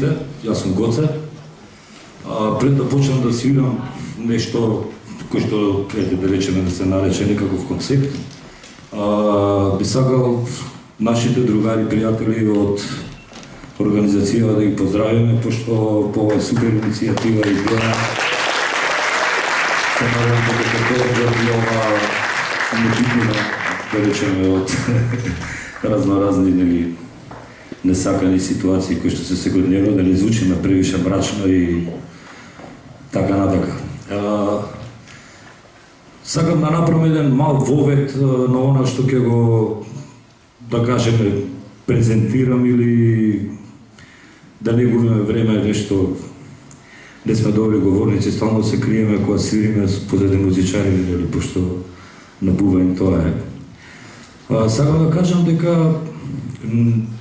сите, јас сум Гоце. Пред да почнам да свирам нешто кој што, да речеме, да се нарече некаков концепт, би сакал нашите другари, пријатели од организацијава да ги поздравиме, пошто по оваа супер иницијатива и идеја се надевам дека тоа би ова небитнина, да речеме, од разноразни несакани ситуации кои што се секојдневно, да не звучиме превише мрачно и така натака. Сакам да направам еден мал вовед на она што ќе го, да кажеме, презентирам или да не губиме време нешто. Не сме добри говорници, стално се криеме кога свириме позади музичари, или пошто набуваем тоа е. Сакам да кажам дека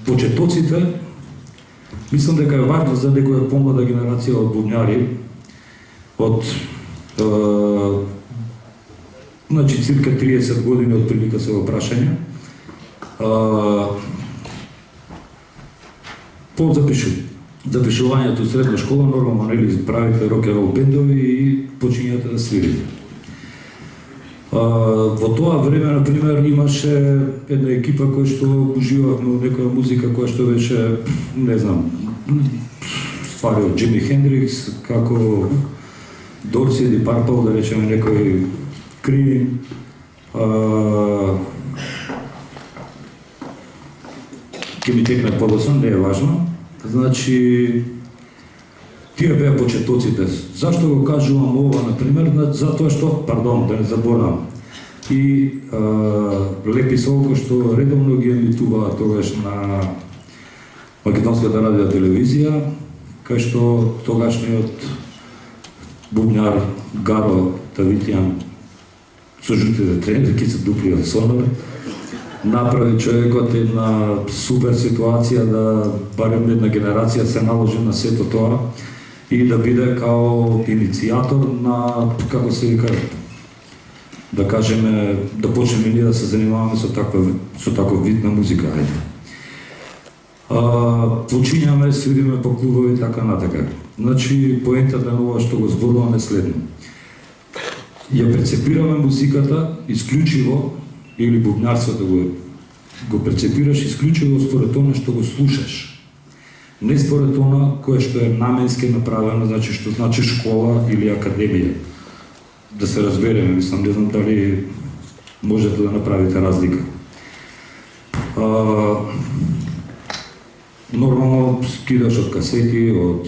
почетоците, мислам дека е важно за некоја помлада генерација од бубњари, од значи цирка 30 години од прилика се во прашање, по запишувањето средна школа, нормално нели правите рок-н-рол бендови и почињате да свирите. Во тоа време, например, имаше една екипа која што уживавме некоја музика која што беше, не знам, ствари од Джими Хендрикс, како Дорси или Парпл, да речеме некој Крим, ќе ми текне подоцна, не е важно. Значи, тие беа почетоците. Зашто го кажувам ова, например? Затоа што, пардон, да не заборавам, и Лепи Солко што редовно ги емитуваа тогаш на Македонската радио телевизија, кај што тогашниот бубњар Гаро Тавитјан со жутите тренерки се дупли од сонове, направи човекот една супер ситуација да барем една генерација се наложи на сето тоа и да биде као иницијатор на, како се вика, да кажеме, да почнеме ние да се занимаваме со таков вид на музика. Почињаме, свириме по клубови, така натака. Значи, поентата на ова што го зборуваме следно. Ја прецепираме музиката исклучиво, или бубњарството го прецепираш исклучиво според тоа што го слушаш. Не според тоа кое што е наменски направено, значи што значи школа или академија. Да се разбереме, мислам, не знам дали можете да направите разлика. Нормално скидаш од касети, од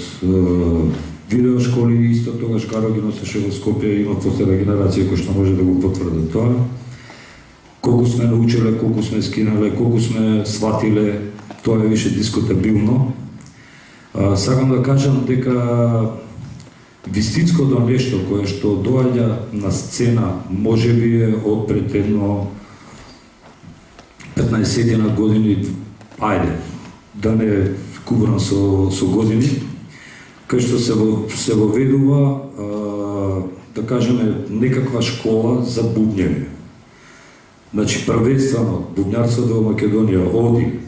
видеошколи, исто тогаш Каро ги носеше во Скопје, има последна генерација која што може да го потврди тоа. Колку сме научиле, колку сме скинале, колку сме сватиле, тоа е више дискутабилно. Сакам да кажам дека вистинското нешто кое што доаѓа на сцена можеби е од пред едно 15 на години, ајде, да не кубрам со години, кај што се воведува, да кажеме, некаква школа за бубњари. Значи, првенствено, бубњарството во Македонија оди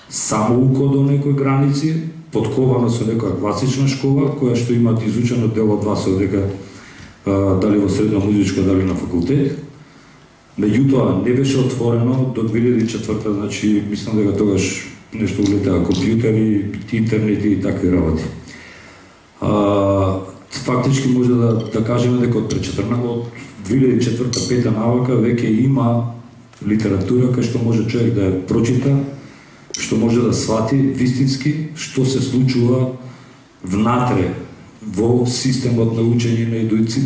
самоуко до некои граници, подковано со некоја класична школа, која што имат изучено дел од вас дека дали во средно музичко, дали на факултет. Меѓутоа, не беше отворено до 2004, значи, мислам дека тогаш нешто улетеа компјутери, интернет и такви работи. Фактички може да кажеме дека од 2004-2005 навака веќе има литература кај што може човек да ја прочита, што може да свати вистински што се случува внатре во системот на учење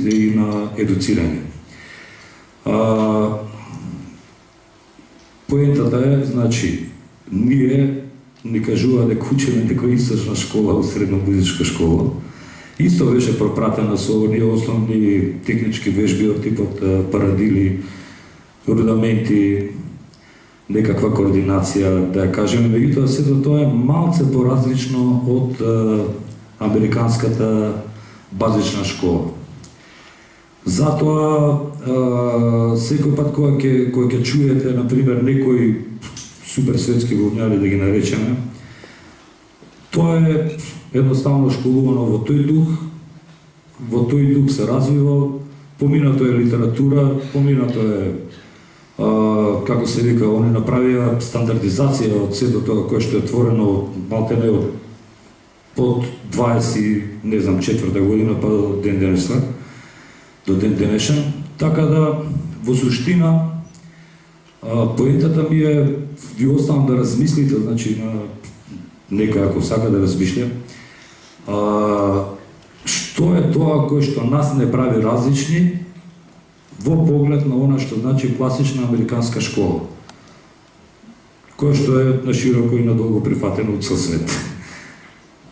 и на едуцирање. Поентата е, значи, ние ни кажува дека учиме некоја источна школа, средно музичка школа. Исто беше пропратена со оние основни технички вежби од типот парадили, рудаменти, некаква координација, да ја кажеме, меѓутоа сето тоа е малце поразлично од американската базична школа. Затоа, секој пат кога ќе чуете, например, некои суперсветски бубњари, да ги наречеме, Тоа е едноставно школувано во тој дух се развива, поминато е литература, поминато е, како се вика, они направија стандардизација од сето тоа кое што е творено малтене од 24 година па до ден денешен, така да во суштина поентата ми е, ви оставам да размислите, значи на некој ако сака да размишља, што е тоа кое што нас не прави различни во поглед на она што значи класична американска школа, која што е на широко и надолго прифатено од цел свет.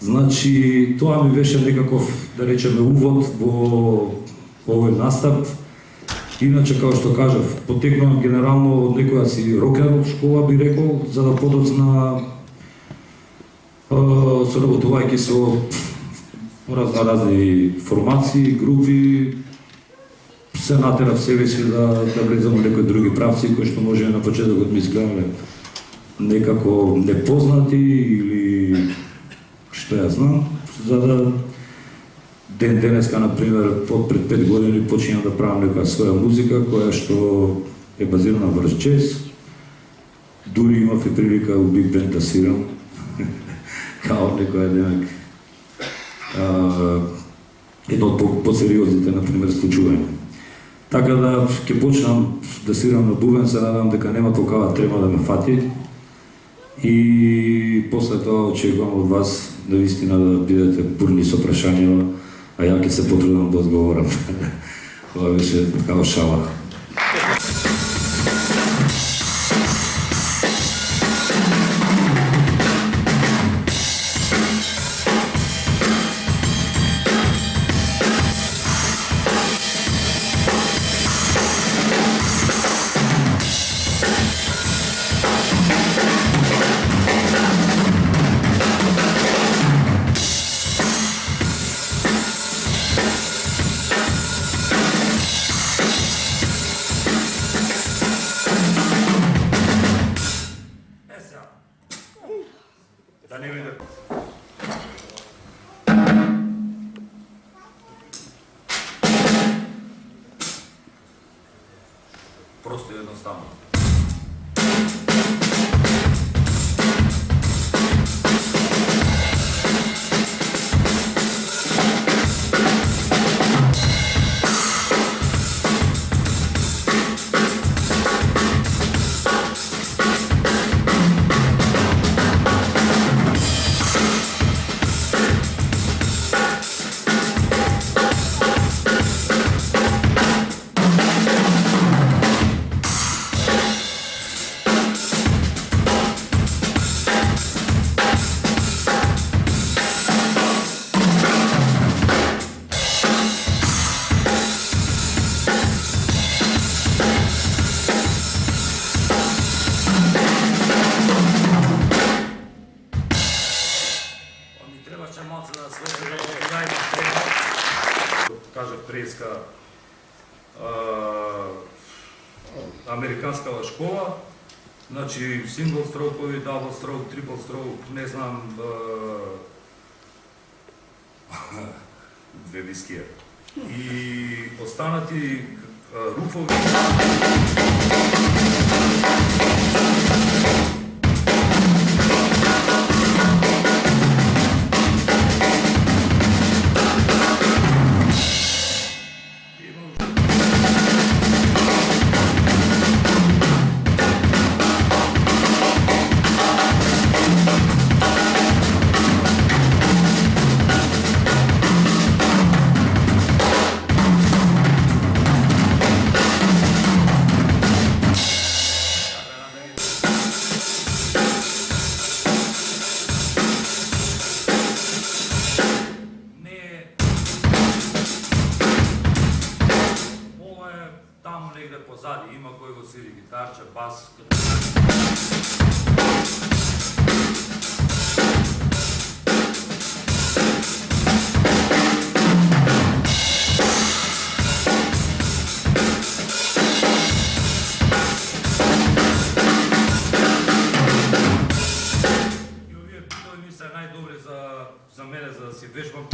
Значи, тоа ми беше некаков, да речеме, увод во овој настап. Иначе, како што кажав, потекнувам генерално од некоја си рокеров школа, би рекол, за да подоцна соработувајќи со разни формации, групи, се натерав себе си да влезам во некои други правци кои што може на почетокот ми изгледале некако непознати или што ја знам, за да денеска, например, пред 5 години починам да правам некоја своја музика која што е базирана врз джез. Дури имав и прилика у Биг Бенд да свирам, као некоја денек. Едно од посериозните, например, случување. Така да ќе почнам да свирам на бубен, се надам дека нема толкава трема да ме фати. И после тоа очекувам од вас да вистина да бидете бурни со прашања, а ја ќе се потрудам да одговорам. Ова беше такава шала. Да не виде. Просто едноставно. Кажа преска американска школа, значи сингл строукови, дабл строук, трипл строук, не знам, две вискија. И останати руфови. Негде позади има кој го свири гитарче, бас. И овие битови ми се најдобри за за мене, за да си вежбам.